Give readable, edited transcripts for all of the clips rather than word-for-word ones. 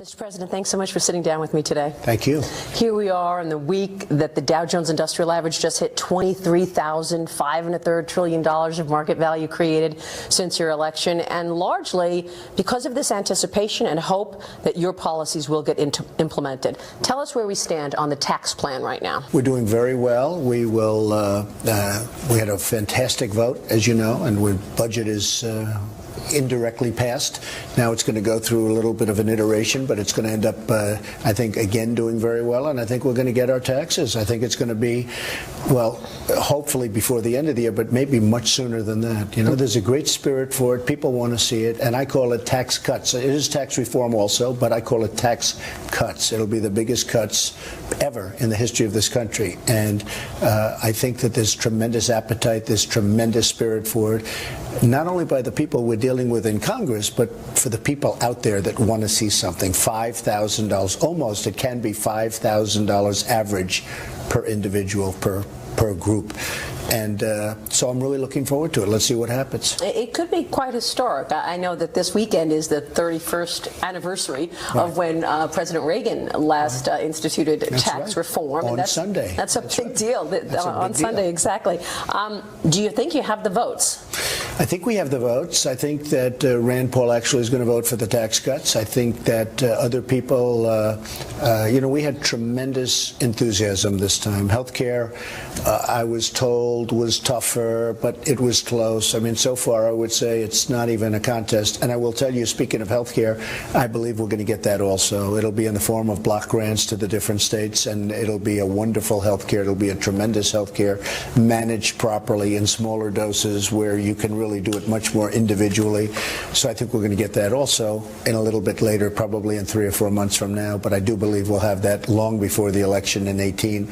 Mr. President, thanks so much for sitting down with me today. Thank you. Here we are in the week that the Dow Jones Industrial Average just hit $23,533 trillion of market value created since your election, and largely because of this anticipation and hope that your policies will get implemented. Tell us where we stand on the tax plan right now. We're doing very well. We will. We had a fantastic vote, as you know, and our budget is indirectly passed. Now it's going to go through a little bit of an iteration, but it's going to end up, I think, again, doing very well, and I think we're going to get our taxes. I think it's going to be, well, hopefully before the end of the year, but maybe much sooner than that. You know, there's a great spirit for it. People want to see it, and I call it tax cuts. It is tax reform also, but I call it tax cuts. It'll be the biggest cuts ever in the history of this country, and I think that there's tremendous appetite, there's tremendous spirit for it, not only by the people we're dealing with in Congress, but for the people out there that want to see something. $5,000, almost, it can be $5,000 average per individual, per group. And so I'm really looking forward to it. Let's see what happens. It could be quite historic. I know that this weekend is the 31st anniversary of when President Reagan last instituted tax reform. On Sunday. That's a big deal. On Sunday, exactly. Do you think you have the votes? I think we have the votes. I think that Rand Paul actually is going to vote for the tax cuts. I think that other people, you know, we had tremendous enthusiasm this time. Healthcare, I was told, was tougher, but it was close. I mean, so far, I would say it's not even a contest. And I will tell you, speaking of healthcare, I believe we're going to get that also. It'll be in the form of block grants to the different states, and it'll be a wonderful healthcare. It'll be a tremendous healthcare managed properly in smaller doses where you can really do it much more individually. So I think we're going to get that also in a little bit later, probably in 3 or 4 months from now. But I do believe we'll have that long before the election in 2018.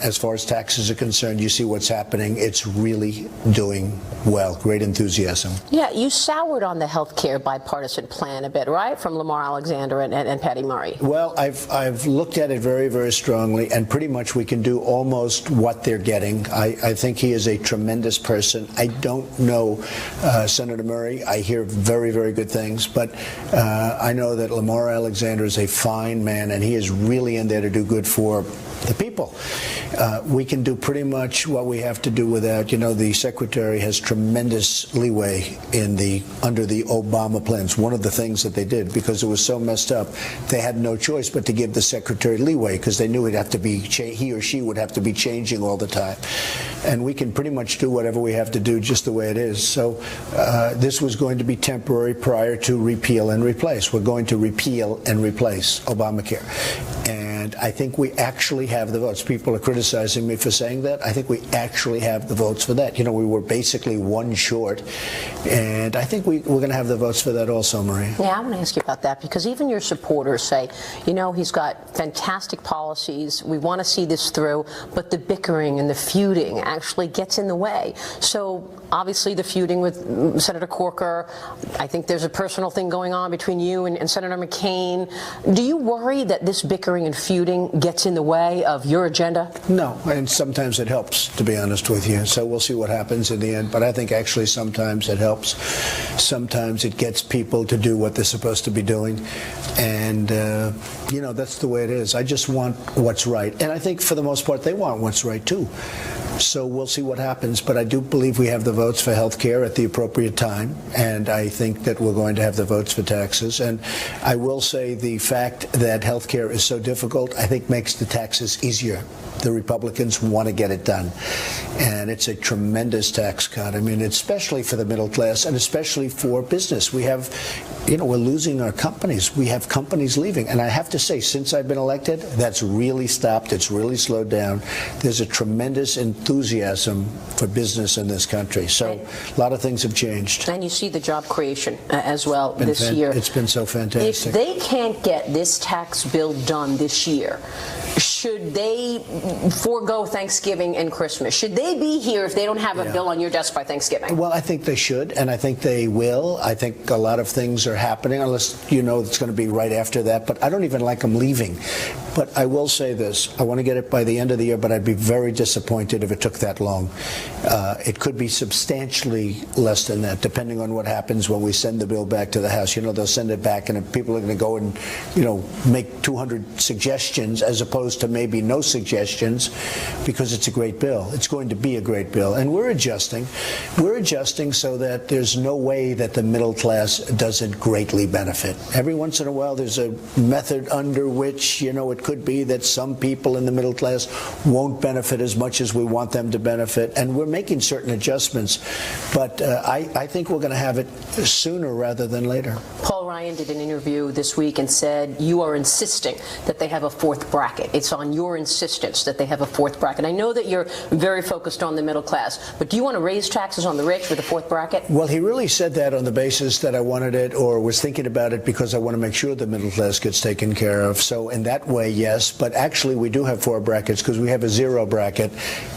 As far as taxes are concerned, you see what's happening. It's really doing well. Great enthusiasm. Yeah, you soured on the health care bipartisan plan a bit, right? From Lamar Alexander and Patty Murray. Well, I've looked at it very, very strongly, and pretty much we can do almost what they're getting. I think he is a tremendous person. I don't know Senator Murray. I hear very, very good things, but I know that Lamar Alexander is a fine man, and he is really in there to do good for the people. We can do pretty much what we have to do with that. You know, the Secretary has tremendous leeway under the Obama plans. One of the things that they did, because it was so messed up, they had no choice but to give the Secretary leeway, because they knew he or she would have to be changing all the time. And we can pretty much do whatever we have to do just the way it is. So this was going to be temporary prior to repeal and replace. We're going to repeal and replace Obamacare. And I think we actually have the votes. People are criticizing me for saying that. I think we actually have the votes for that. You know, we were basically one short. And I think we're going to have the votes for that also, Maria. Yeah, I want to ask you about that, because even your supporters say, you know, he's got fantastic policies. We want to see this through, but the bickering and the feuding actually gets in the way. So obviously the feuding with Senator Corker, I think there's a personal thing going on between you and Senator McCain. Do you worry that this bickering and feuding gets in the way of your agenda? No, and sometimes it helps, to be honest with you. So we'll see what happens in the end. But I think actually sometimes it helps. Sometimes it gets people to do what they're supposed to be doing. And, you know, that's the way it is. I just want what's right. And I think for the most part they want what's right, too. So we'll see what happens. But I do believe we have the votes for health care at the appropriate time. And I think that we're going to have the votes for taxes. And I will say the fact that health care is so difficult, I think, makes the taxes easier. The Republicans want to get it done. And it's a tremendous tax cut. I mean, especially for the middle class and especially for business. We have, you know, we're losing our companies. We have companies leaving. And I have to say, since I've been elected, that's really stopped. It's really slowed down. There's a tremendous enthusiasm for business in this country. So a lot of things have changed. And you see the job creation as well this year. It's been so fantastic. If they can't get this tax bill done this year, should they forego Thanksgiving and Christmas? Should they be here if they don't have a bill on your desk by Thanksgiving? Well, I think they should, and I think they will. I think a lot of things are happening, unless you know it's going to be right after that. But I don't even like them leaving. But I will say this. I want to get it by the end of the year, but I'd be very disappointed if it took that long. It could be substantially less than that, depending on what happens when we send the bill back to the House. You know, they'll send it back, and if people are going to go and, you know, make 200 suggestions as opposed to maybe no suggestions, because it's a great bill. It's going to be a great bill. And we're adjusting. We're adjusting so that there's no way that the middle class doesn't greatly benefit. Every once in a while, there's a method under which, you know, it could be that some people in the middle class won't benefit as much as we want them to benefit. And we're making certain adjustments. But I think we're going to have it sooner rather than later. Paul Ryan did an interview this week and said you are insisting that they have a fourth bracket. It's on your insistence that they have a fourth bracket. I know that you're very focused on the middle class, but do you want to raise taxes on the rich with a fourth bracket? Well, he really said that on the basis that I wanted it, or was thinking about it because I want to make sure the middle class gets taken care of. So in that way, yes. But actually, we do have four brackets because we have a zero bracket,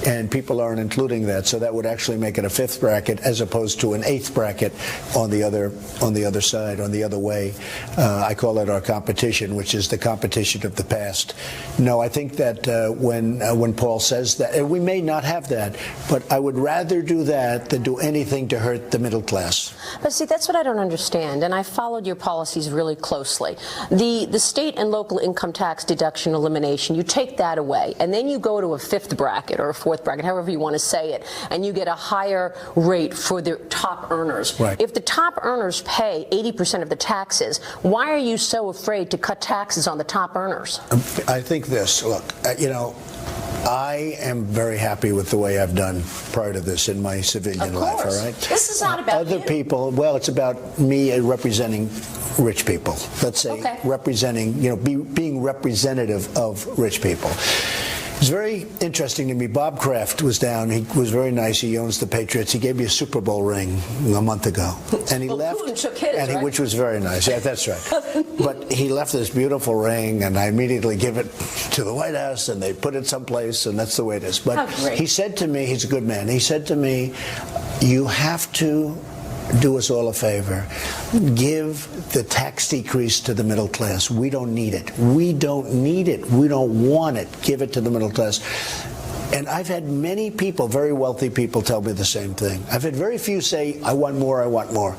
and people aren't including that. So that would actually make it a fifth bracket as opposed to an eighth bracket on the other side, on the other way. I call it our competition, which is the competition of the past. No, I think that when Paul says that, and we may not have that, but I would rather do that than do anything to hurt the middle class. But see, that's what I don't understand, and I followed your policies really closely. The state and local income tax deduction elimination, you take that away, and then you go to a fifth bracket or a fourth bracket, however you want to say it, and you get a higher rate for the top earners. Right. If the top earners pay 80% of the taxes, why are you so afraid to cut taxes on the top earners? I think this, look, you know, I am very happy with the way I've done prior to this in my civilian life, all right? This is not about other you. People. Well, it's about me representing rich people. Let's say representing, you know, being representative of rich people. It's very interesting to me. Bob Kraft was down. He was very nice. He owns the Patriots. He gave me a Super Bowl ring a month ago, and he left. Putin shook his, and right? which was very nice. Yeah, that's right. But he left this beautiful ring, and I immediately give it to the White House, and they put it someplace, and that's the way it is. But he said to me, he's a good man. He said to me, "You have to do us all a favor. Give the tax decrease to the middle class. We don't need it. We don't need it. We don't want it. Give it to the middle class." And I've had many people, very wealthy people, tell me the same thing. I've had very few say, "I want more, I want more."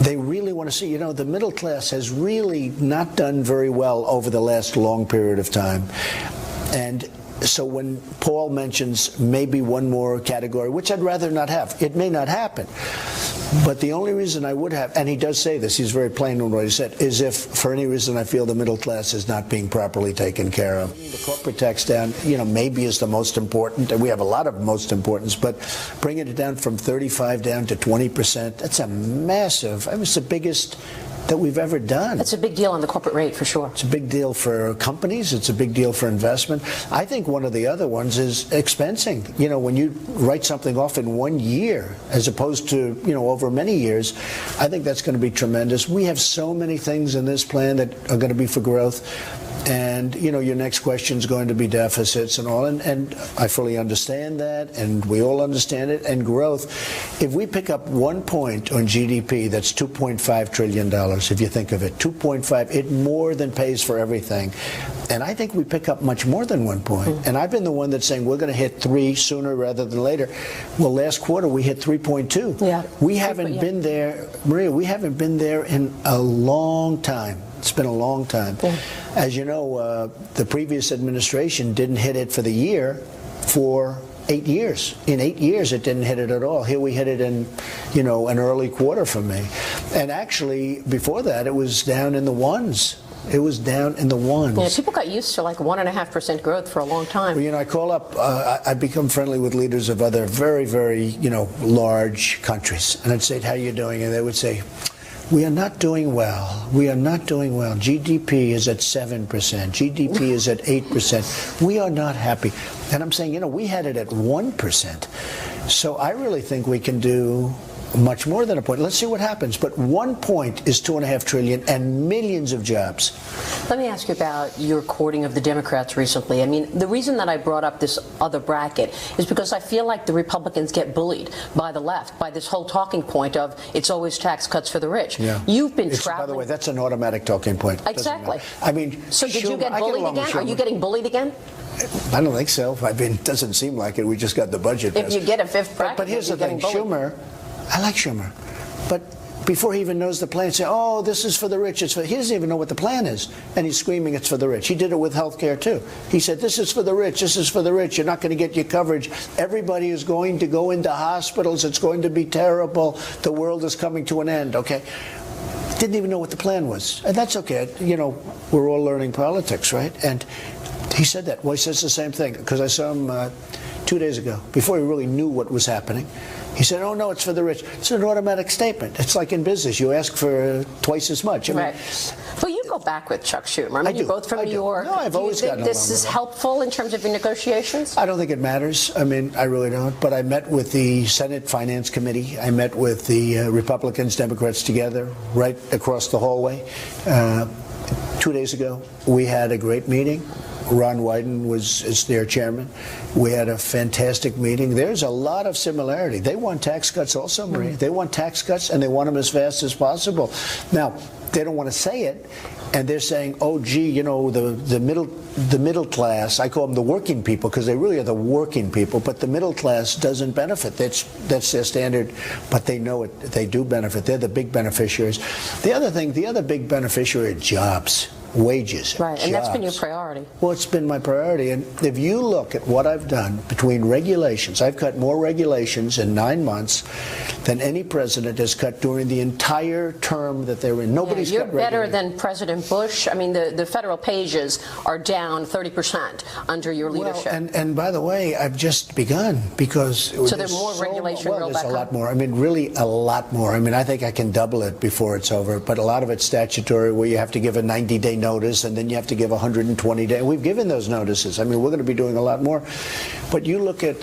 They really want to see, you know, the middle class has really not done very well over the last long period of time. And so when Paul mentions maybe one more category, which I'd rather not have, it may not happen. But the only reason I would have, and he does say this, he's very plain in what he said, is if for any reason I feel the middle class is not being properly taken care of. The corporate tax down, you know, maybe is the most important, and we have a lot of most importance, but bringing it down from 35 down to 20%, that's a massive, I mean, it's the biggest that we've ever done. That's a big deal on the corporate rate, for sure. It's a big deal for companies. It's a big deal for investment. I think one of the other ones is expensing. You know, when you write something off in 1 year as opposed to, you know, over many years, I think that's going to be tremendous. We have so many things in this plan that are going to be for growth. And, you know, your next question is going to be deficits and all. And I fully understand that, and we all understand it. And growth, if we pick up 1 point on GDP, that's $2.5 trillion, if you think of it. 2.5, it more than pays for everything. And I think we pick up much more than 1 point. And I've been the one that's saying we're going to hit 3 sooner rather than later. Well, last quarter we hit 3.2. Yeah. We haven't been there, Maria, we haven't been there in a long time. It's been a long time. Yeah. As you know, the previous administration didn't hit it for the year for 8 years. In 8 years, it didn't hit it at all. Here we hit it in, you know, an early quarter for me. And actually, before that, it was down in the ones. It was down in the ones. Yeah, people got used to like 1.5% growth for a long time. Well, you know, I call up, I've become friendly with leaders of other very, very, you know, large countries. And I'd say, "How are you doing?" And they would say, "We are not doing well. We are not doing well. GDP is at 7%. GDP is at 8%. We are not happy." And I'm saying, you know, we had it at 1%. So I really think we can do much more than a point. Let's see what happens. But 1 point is $2.5 trillion and millions of jobs. Let me ask you about your courting of the Democrats recently. I mean, the reason that I brought up this other bracket is because I feel like the Republicans get bullied by the left, by this whole talking point of it's always tax cuts for the rich. Yeah. You've been By traveling. the way, that's an automatic talking point. Exactly. I mean, so did Schumer, you get I bullied along with again? Are you Schumer. getting bullied again? I don't think so. I mean, it doesn't seem like it. We just got the budget If passed. you get a fifth bracket, But here's the you're thing. getting bullied. Schumer, I like Schumer. But before he even knows the plan, say, oh, this is for the rich. It's for, he doesn't even know what the plan is. And he's screaming it's for the rich. He did it with health care, too. He said, this is for the rich. This is for the rich. You're not going to get your coverage. Everybody is going to go into hospitals. It's going to be terrible. The world is coming to an end, okay? Didn't even know what the plan was. And that's okay. You know, we're all learning politics, right? And he said that. Well, he says the same thing, because I saw him 2 days ago, before he really knew what was happening. He said, oh, no, it's for the rich. It's an automatic statement. It's like in business. You ask for twice as much. I mean, Right. Well, you go back with Chuck Schumer. I mean, do. you're both from I New do. York. No, I've Do you always think gotten this along is with him. helpful in terms of your negotiations? I don't think it matters. I mean, I really don't. But I met with the Senate Finance Committee. I met with the Republicans, Democrats together, right across the hallway. 2 days ago, we had a great meeting. Ron Wyden is their chairman. We had a fantastic meeting. There's a lot of similarity. They want tax cuts also, Maria. They want tax cuts, and they want them as fast as possible. Now, they don't want to say it, and they're saying, oh, gee, you know, the middle class, I call them the working people, because they really are the working people, but the middle class doesn't benefit. That's their standard, but they know it. They do benefit. They're the big beneficiaries. The other big beneficiary are jobs. Wages. Right, and that's been your jobs. priority. Well, it's been my priority. And if you look at what I've done between regulations, I've cut more regulations in 9 months than any president has cut during the entire term that they're in. Nobody's You're cut better regulations. than President Bush. I mean, the federal pages are down 30% under your leadership. Well, and by the way, I've just begun, because So there's more regulation well, rolled there's back a lot on? more. I mean, really a lot more. I mean, I think I can double it before it's over, but a lot of it's statutory, where you have to give a 90-day notice, and then you have to give 120 days. We've given those notices. I mean, we're going to be doing a lot more. But you look at,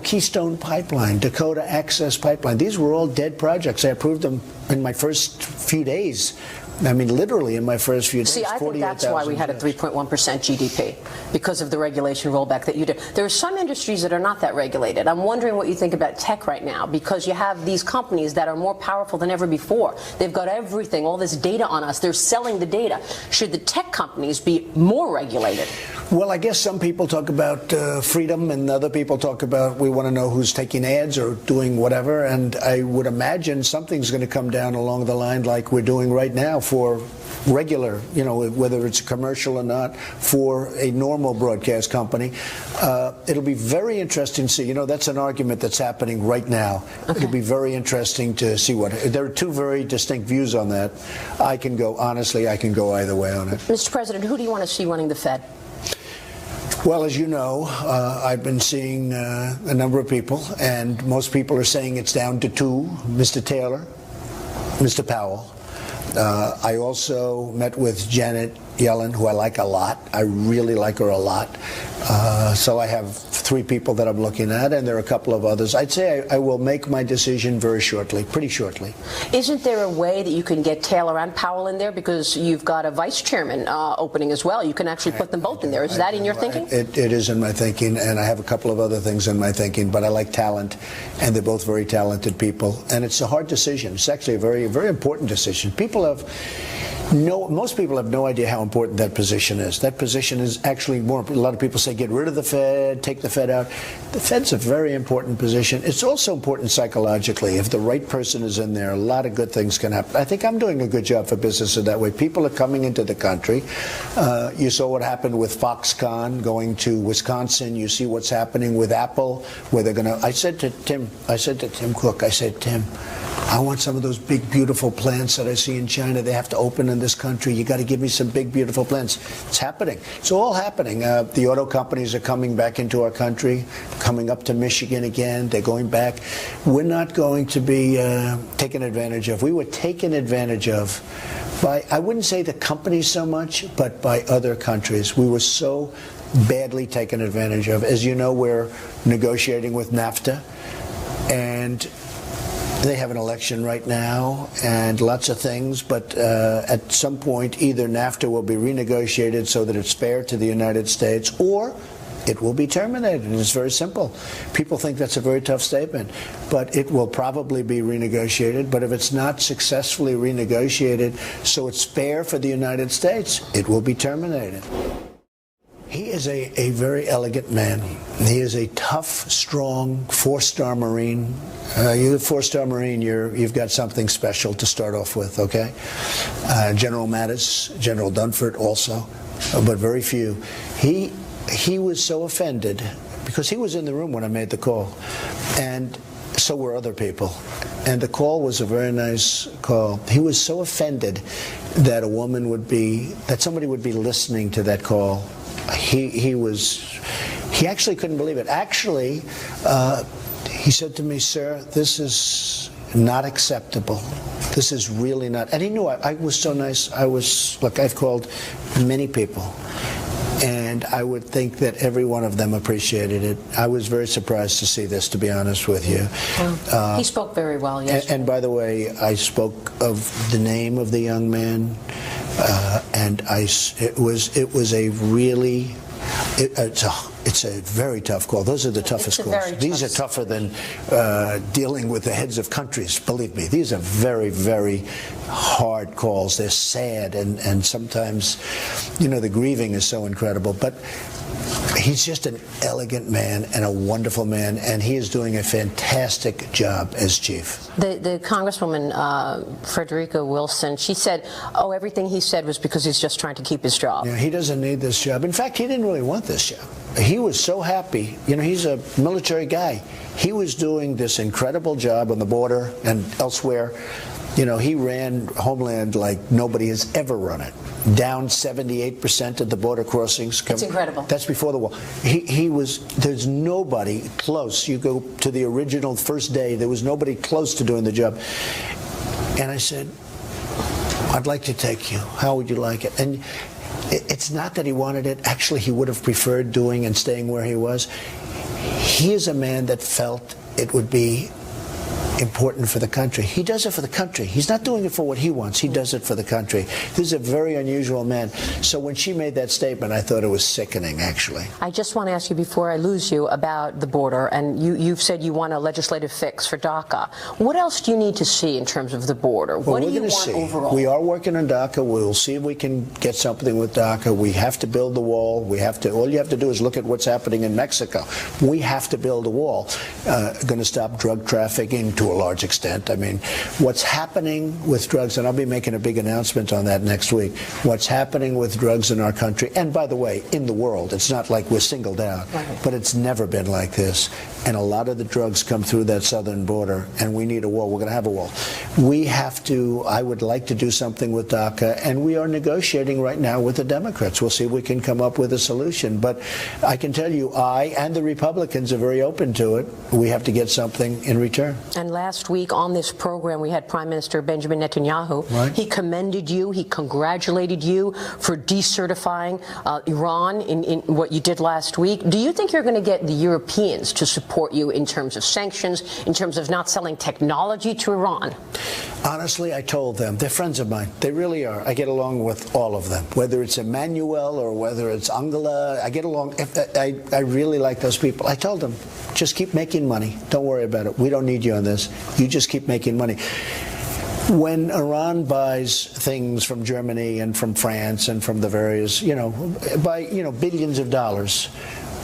Keystone Pipeline, Dakota Access Pipeline. These were all dead projects. I approved them in my first few days. I mean, literally in my first few days. See, I think that's why we had a 3.1% GDP, because of the regulation rollback that you did. There are some industries that are not that regulated. I'm wondering what you think about tech right now, because you have these companies that are more powerful than ever before. They've got everything, all this data on us. They're selling the data. Should the tech companies be more regulated? Well, I guess some people talk about freedom, and other people talk about we want to know who's taking ads or doing whatever. And I would imagine something's going to come down along the line like we're doing right now for regular, whether it's a commercial or not, for a normal broadcast company. It'll be very interesting to see. That's an argument that's happening right now. Okay. It'll be very interesting to see there are two very distinct views on that. I can go either way on it. Mr. President, who do you want to see running the Fed? Well, as you know, I've been seeing a number of people, and most people are saying it's down to two, Mr. Taylor, Mr. Powell. I also met with Janet Yellen, who I like a lot. I really like her a lot. So I have three people that I'm looking at, and there are a couple of others. I'd say I will make my decision very shortly, pretty shortly. Isn't there a way that you can get Taylor and Powell in there? Because you've got a vice chairman opening as well. You can actually put them both in there. Is that in your thinking? It is in my thinking, and I have a couple of other things in my thinking, but I like talent, and they're both very talented people. And it's a hard decision. It's actually a very, very important decision. Most people have no idea how important that position is. That position is actually more important. A lot of people say get rid of the Fed, take the Fed out. The Fed's a very important position. It's also important psychologically. If the right person is in there, a lot of good things can happen. I think I'm doing a good job for businesses that way. People are coming into the country. You saw what happened with Foxconn going to Wisconsin. You see what's happening with Apple, where they're going to. I said to Tim Cook, Tim, I want some of those big, beautiful plants that I see in China. They have to open in this country. You got to give me some big, beautiful plants. It's happening. It's all happening. The auto companies are coming back into our country, coming up to Michigan again. They're going back. We're not going to be taken advantage of. We were taken advantage of by, I wouldn't say the companies so much, but by other countries. We were so badly taken advantage of. As you know, we're negotiating with NAFTA, and They have an election right now and lots of things, but at some point either NAFTA will be renegotiated so that it's fair to the United States, or it will be terminated. And it's very simple. People think that's a very tough statement, but it will probably be renegotiated. But if it's not successfully renegotiated so it's fair for the United States, it will be terminated. He is a very elegant man. He is a tough, strong, four-star Marine. You're a four-star Marine, you've got something special to start off with, okay? General Mattis, General Dunford also, but very few. He was so offended because he was in the room when I made the call, and so were other people. And the call was a very nice call. He was so offended that somebody would be listening to that call. He actually couldn't believe it. Actually, he said to me, "Sir, this is not acceptable. This is really not." And he knew I was so nice. Look, I've called many people, and I would think that every one of them appreciated it. I was very surprised to see this, to be honest with you. He spoke very well yesterday. And by the way, I spoke of the name of the young man, and it was a really. It's a very tough call. Those are the toughest calls. These are tougher than dealing with the heads of countries, believe me. These are very, very hard calls. They're sad, and sometimes, the grieving is so incredible. But he's just an elegant man and a wonderful man, and he is doing a fantastic job as chief. The Congresswoman, Frederica Wilson, she said, everything he said was because he's just trying to keep his job. Yeah, he doesn't need this job. In fact, he didn't really want this job. He was so happy. He's a military guy. He was doing this incredible job on the border and elsewhere. He ran Homeland like nobody has ever run it. Down 78% of the border crossings. It's incredible. That's before the war. There's nobody close. You go to the original first day, there was nobody close to doing the job. And I said, "I'd like to take you. How would you like it?" And it's not that he wanted it. Actually, he would have preferred doing and staying where he was. He is a man that felt it would be important for the country. He does it for the country. He's not doing it for what he wants. He does it for the country. This is a very unusual man. So when she made that statement, I thought it was sickening, actually. I just want to ask you before I lose you about the border, and you've said you want a legislative fix for DACA. What else do you need to see in terms of the border? What do you want overall? We are working on DACA. We'll see if we can get something with DACA. We have to build the wall. All you have to do is look at what's happening in Mexico. We have to build a wall. Going to stop drug trafficking to a large extent. I mean, what's happening with drugs, and I'll be making a big announcement on that next week, what's happening with drugs in our country, and by the way, in the world, it's not like we're singled out, but it's never been like this. And a lot of the drugs come through that southern border, and we need a wall. We're going to have a wall. I would like to do something with DACA, and we are negotiating right now with the Democrats. We'll see if we can come up with a solution. But I can tell you, I and the Republicans are very open to it. We have to get something in return. And last week on this program, we had Prime Minister Benjamin Netanyahu. Right. He commended you. He congratulated you for decertifying Iran in what you did last week. Do you think you're going to get the Europeans to support you in terms of sanctions, in terms of not selling technology to Iran? Honestly, I told them. They're friends of mine. They really are. I get along with all of them. Whether it's Emmanuel or whether it's Angela, I get along. I really like those people. I told them, just keep making money. Don't worry about it. We don't need you on this. You just keep making money. When Iran buys things from Germany and from France and from the various, billions of dollars,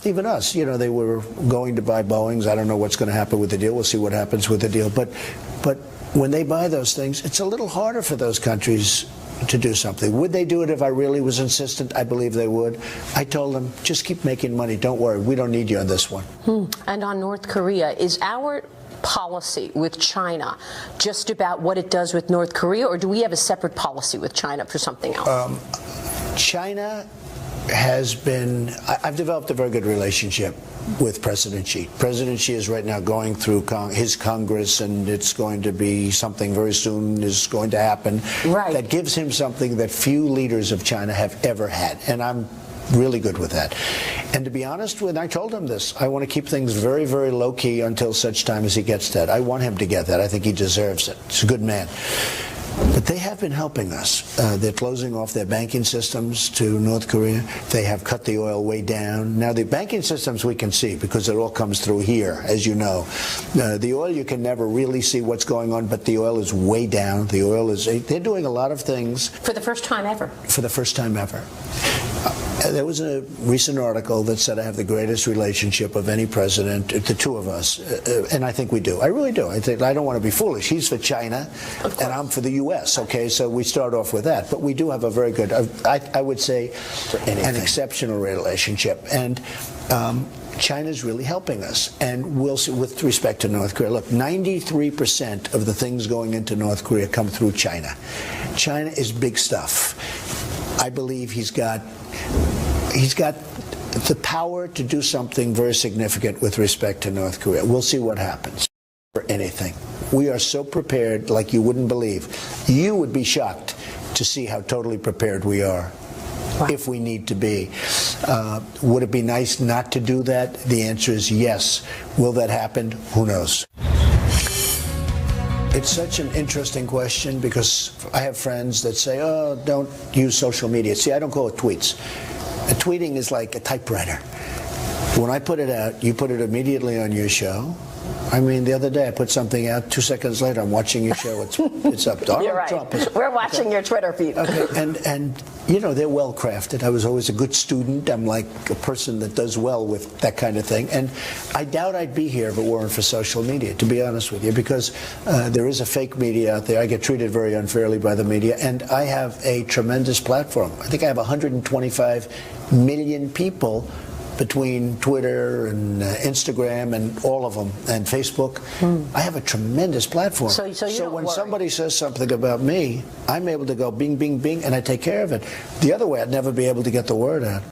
even us, they were going to buy Boeings. I don't know what's going to happen with the deal. We'll see what happens with the deal. But when they buy those things, it's a little harder for those countries to do something. Would they do it if I really was insistent? I believe they would. I told them, just keep making money. Don't worry. We don't need you on this one. And on North Korea, is our policy with China just about what it does with North Korea, or do we have a separate policy with China for something else? China has been, I've developed a very good relationship with President Xi. President Xi is right now going through his Congress, and it's going to be something very soon is going to happen that gives him something that few leaders of China have ever had. And I'm really good with that. And to be honest with, I told him this, I want to keep things very, very low-key until such time as he gets that. I want him to get that. I think he deserves it. He's a good man. But they have been helping us. They're closing off their banking systems to North Korea. They have cut the oil way down. Now, the banking systems we can see because it all comes through here, as you know. The oil, you can never really see what's going on, but the oil is way down. The oil is, they're doing a lot of things. For the first time ever. For the first time ever. There was a recent article that said I have the greatest relationship of any president, the two of us, and I think we do. I really do. I don't want to be foolish. He's for China, and I'm for the U.S., okay? So we start off with that. But we do have a very good, I would say, an exceptional relationship. And China's really helping us. And we'll see, with respect to North Korea, look, 93% of the things going into North Korea come through China. China is big stuff. I believe he's got the power to do something very significant with respect to North Korea. We'll see what happens. For anything. We are so prepared like you wouldn't believe. You would be shocked to see how totally prepared we are. Wow. If we need to be. Would it be nice not to do that? The answer is yes. Will that happen? Who knows? It's such an interesting question because I have friends that say, oh, don't use social media. See, I don't call it tweets. Tweeting is like a typewriter. When I put it out, you put it immediately on your show. I mean, the other day I put something out, 2 seconds later I'm watching your show. It's up. Donald You're right. Trump We're watching your Twitter feed. Okay, and you know, they're well crafted. I was always a good student. I'm like a person that does well with that kind of thing. And I doubt I'd be here if it weren't for social media, to be honest with you, because there is a fake media out there. I get treated very unfairly by the media, and I have a tremendous platform. I think I have 125 million people between Twitter and Instagram and all of them, and Facebook. I have a tremendous platform. So when somebody says something about me, I'm able to go bing, bing, bing, and I take care of it. The other way, I'd never be able to get the word out.